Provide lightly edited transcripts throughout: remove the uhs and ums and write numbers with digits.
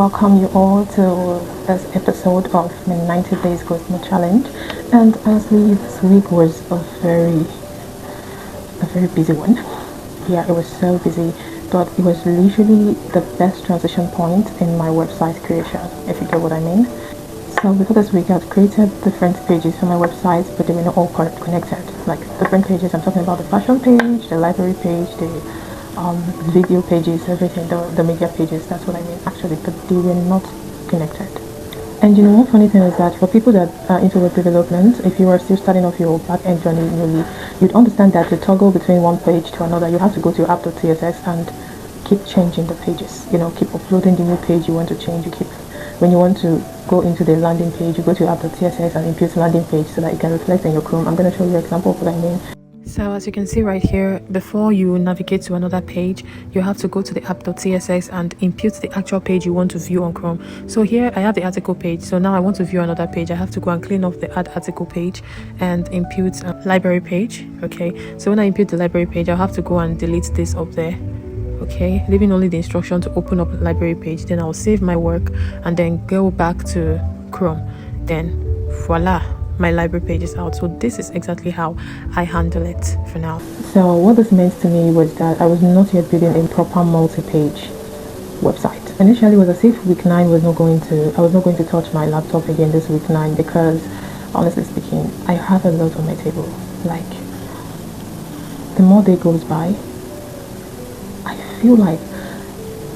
Welcome you all to this episode of my 90 Days Growth Challenge. And honestly, this week was a very busy one. Yeah, it was so busy, but it was literally the best transition point in my website creation, if you get what I mean. So before this week, I've created different pages for my website, but they were not all connected. Like different pages, I'm talking about the fashion page, the library page, the video pages, everything, the media pages, that's what I mean actually, but they were not connected. And you know, one funny thing is that for people that are into web development, if you are still starting off your back-end journey newly, you'd understand that to toggle between one page to another, you have to go to your app.css and keep changing the pages, you know, keep uploading the new page you want to change. You keep, when you want to go into the landing page, you go to your app.css and impute landing page so that it can reflect in your Chrome. I'm going to show you an example of what I mean. So as you can see right here, before you navigate to another page, you have to go to the app.css and impute the actual page you want to view on Chrome. So here I have the article page. So now I want to view another page. I have to go and clean off the add article page and impute a library page. Okay. So when I impute the library page, I'll have to go and delete this up there. Okay, leaving only the instruction to open up library page. Then I'll save my work and then go back to Chrome. Then voila, my library page is out. So this is exactly how I handle it for now. So what this meant to me was that I was not yet building a proper multi-page website. Initially it was as if Week9 I was not going to touch my laptop again this Week9, because honestly speaking, I have a lot on my table. Like, the more day goes by, I feel like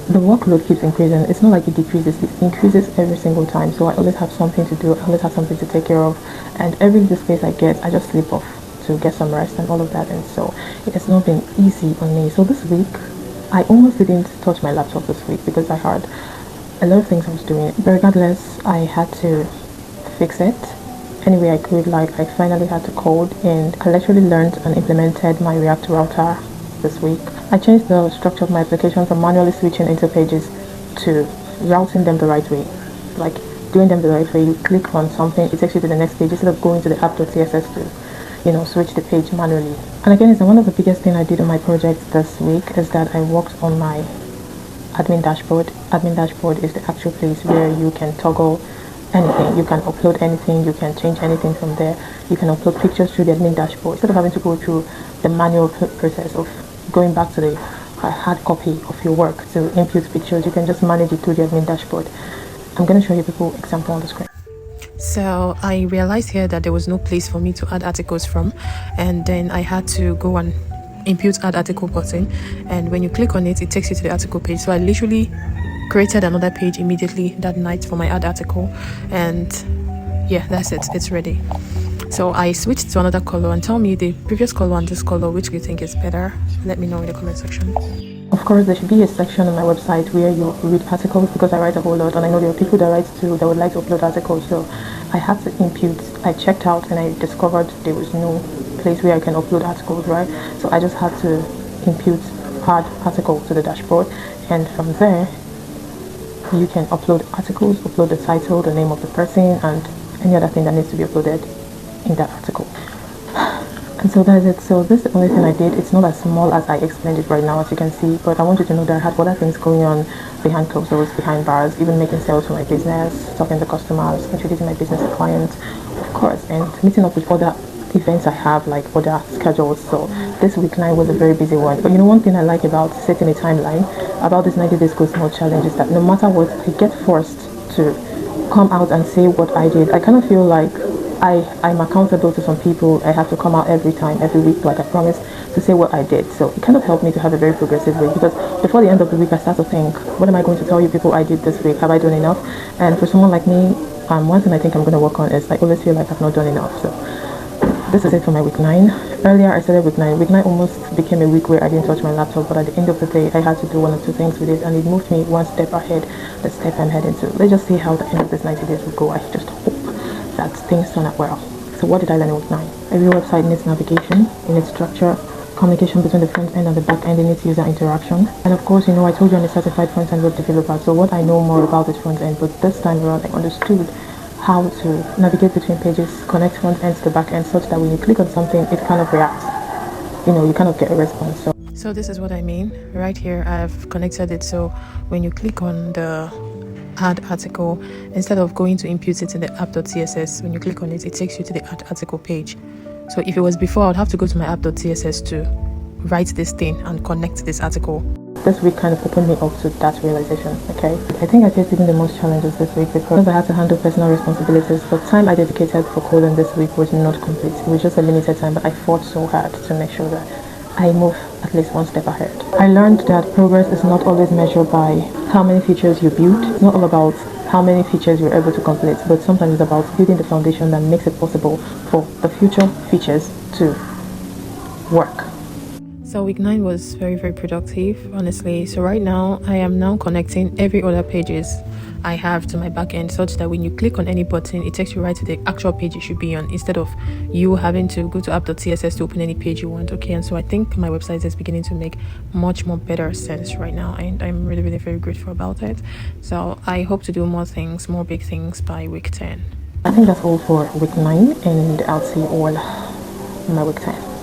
the workload keeps increasing. It's not like it decreases, it increases every single time. So I always have something to do, I always have something to take care of, and every little space I get, I just sleep off to get some rest and all of that. And so it has not been easy on me. So this week I almost didn't touch my laptop this week because I had a lot of things I was doing, but regardless I had to fix it anyway I could. Like, I finally had to code, and I literally learned and implemented my React router this week. I changed the structure of my application from manually switching into pages to routing them the right way. Like, doing them the right way, you click on something, it takes you to the next page instead of going to the app.css to, you know, switch the page manually. And again, it's one of the biggest things I did on my project this week is that I worked on my admin dashboard. Admin dashboard is the actual place where you can toggle anything, you can upload anything, you can change anything from there. You can upload pictures through the admin dashboard instead of having to go through the manual process of going back to the hard copy of your work to impute pictures. You can just manage it through the admin dashboard. I'm going to show you people example on the screen. So I realized here that there was no place for me to add articles from, and then I had to go and impute add article button, and when you click on it, it takes you to the article page. So I literally created another page immediately that night for my add article, and yeah, that's it, it's ready. So I switched to another color, and tell me the previous color and this color, which do you think is better? Let me know in the comment section. Of course, there should be a section on my website where you read articles, because I write a whole lot, and I know there are people that write too that would like to upload articles. So I had to impute. I checked out and I discovered there was no place where I can upload articles, right? So I just had to impute add article to the dashboard, and from there you can upload articles, upload the title, the name of the person, and any other thing that needs to be uploaded in that article. And so that's it. So this is the only thing I did. It's not as small as I explained it right now, as you can see, but I want you to know that I had other things going on behind closed doors, behind bars, even making sales for my business, talking to customers, introducing my business to clients, of course, and meeting up with other events I have, like other schedules. So this Week9 was a very busy one. But you know, one thing I like about setting a timeline about this 90 days growth challenge is that no matter what, I get forced to come out and say what I did. I kind of feel like I'm accountable to some people. I have to come out every time, every week, like I promised, to say what I did. So it kind of helped me to have a very progressive week, because before the end of the week I start to think, what am I going to tell you people I did this week? Have I done enough? And for someone like me, one thing I think I'm going to work on is I always feel like I've not done enough. So this is it for my Week9. Earlier I started Week9. Week9 almost became a week where I didn't touch my laptop, but at the end of the day I had to do one or two things with it, and it moved me one step ahead, the step I'm heading to. Let's just see how the end of this 90 days will go. I just hope that things turn out well. So what did I learn in Week9? Every website needs navigation, it needs structure, communication between the front end and the back end, it needs user interaction. And of course, you know, I told you I'm a certified front end web developer, so what I know more about is front end, but this time around I understood how to navigate between pages, connect front end to the back end, such that when you click on something, it kind of reacts. You know, you kind of get a response. So this is what I mean. Right here, I've connected it, so when you click on the add article. Instead of going to impute it in the app.css, when you click on it, it takes you to the add article page. So if it was before, I would have to go to my app.css to write this thing and connect this article. This week kind of opened me up to that realization, okay? I think I faced even the most challenges this week because I had to handle personal responsibilities. The time I dedicated for coding this week was not complete. It was just a limited time, but I fought so hard to make sure that I move at least one step ahead. I learned that progress is not always measured by how many features you build. It's not all about how many features you're able to complete, but sometimes it's about building the foundation that makes it possible for the future features to work. So week 9 was very, very productive, honestly. So right now, I am now connecting every other pages I have to my backend, such that when you click on any button, it takes you right to the actual page you should be on, instead of you having to go to app.css to open any page you want. Okay, and so I think my website is beginning to make much more better sense right now, and I'm really, really very grateful about it. So I hope to do more things, more big things by week 10. I think that's all for week 9, and I'll see you all in my week 10.